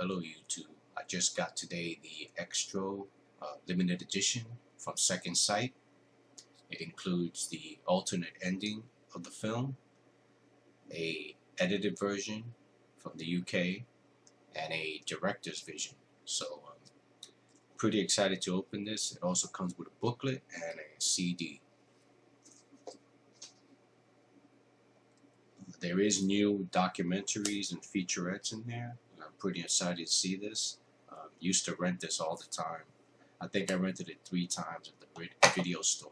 Hello YouTube. I just got today the XTRO limited edition from Second Sight. It includes the alternate ending of the film, a edited version from the UK, and a director's vision. So pretty excited to open this. It also comes with a booklet and a CD. There is new documentaries and featurettes in there. I'm pretty excited to see this. Used to rent this all the time. I think I rented it 3 times at the video store.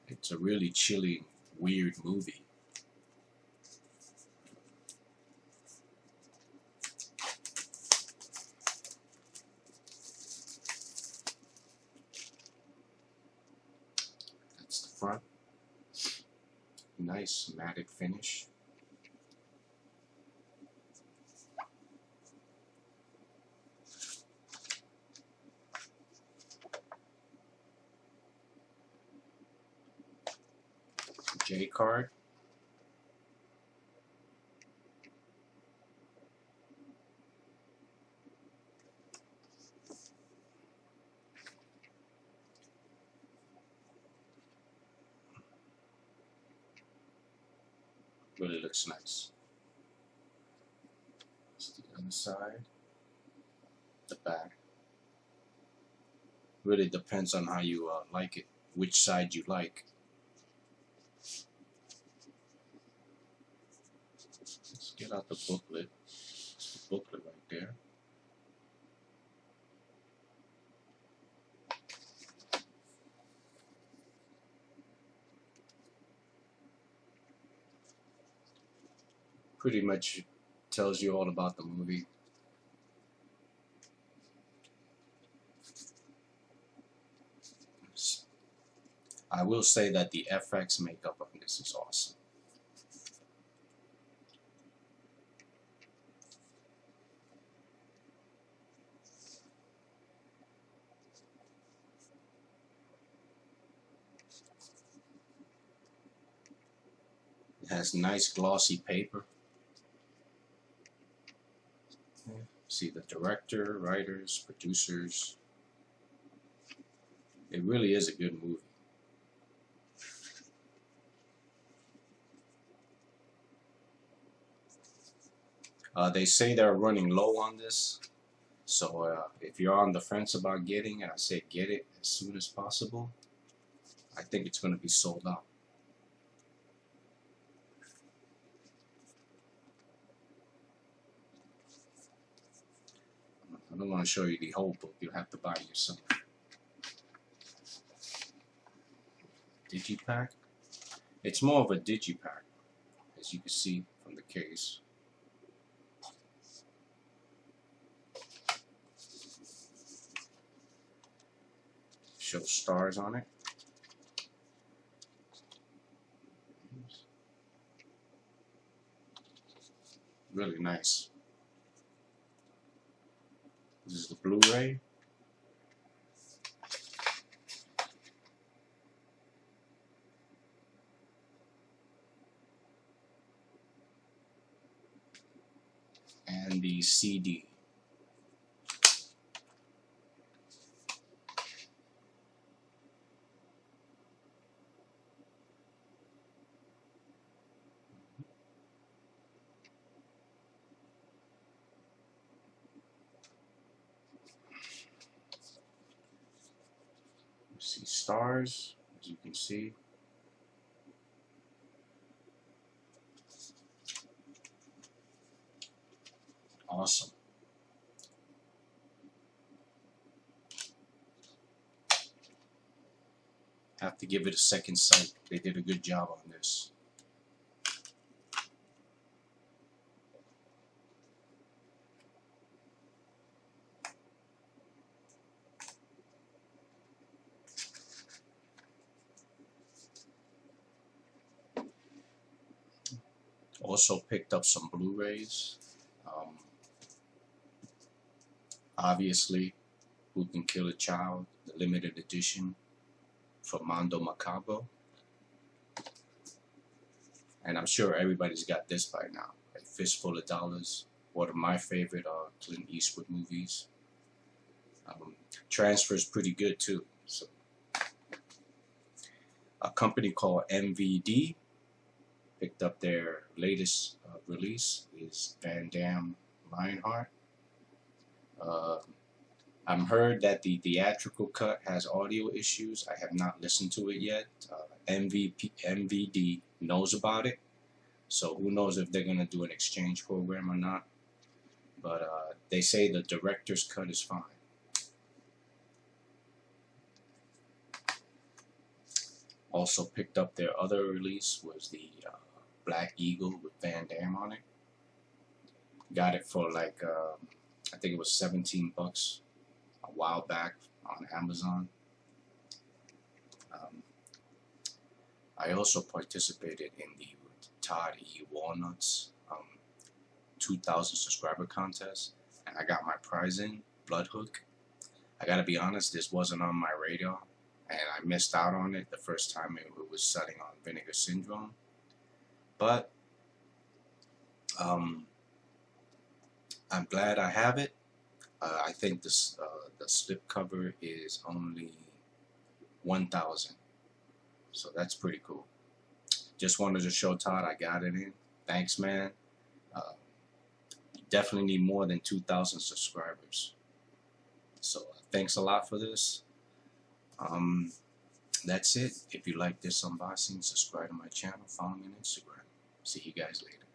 It's a really chilling, weird movie. That's the front. Nice matte finish. J card. Really looks nice. That's the other side. The back. Really depends on how you like it, which side you like. Let's get out the booklet. It's the booklet right there. Pretty much tells you all about the movie. I will say that the FX makeup on this is awesome. It has nice glossy paper. See the director, writers, producers. It really is a good movie. They say they're running low on this, so if you're on the fence about getting it, I say get it as soon as possible. I think it's going to be sold out. I don't want to show you the whole book. You'll have to buy it yourself. Digipack. It's more of a digipack, as you can see from the case. Shows stars on it. Really nice. This is the Blu-Ray. And the CD. See stars, as you can see. Awesome. Have to give it a Second Sight. They did a good job on this. Also picked up some Blu-rays. Obviously, Who Can Kill a Child, the limited edition from Mondo Macabro. And I'm sure everybody's got this by now. A Fistful of Dollars, one of my favorite Clint Eastwood movies. Transfer's pretty good too. So, a company called MVD picked up their latest release, is Van Damme Lionheart. I've heard that the theatrical cut has audio issues. I have not listened to it yet. MVD knows about it, so who knows if they're going to do an exchange program or not. But they say the director's cut is fine. Also picked up their other release was the Black Eagle with Van Damme on it. Got it for like I think it was $17 a while back on Amazon. I also participated in the Todd E. Walnuts 2,000 subscriber contest, and I got my prize in, Bloodhook. I gotta be honest, this wasn't on my radar, and I missed out on it the first time it was setting on Vinegar Syndrome. But I'm glad I have it. I think this the slipcover is only 1,000, so that's pretty cool. Just wanted to show Todd I got it in. Thanks, man. You definitely need more than 2,000 subscribers. So thanks a lot for this. That's it. If you like this unboxing, subscribe to my channel, follow me on Instagram. See you guys later.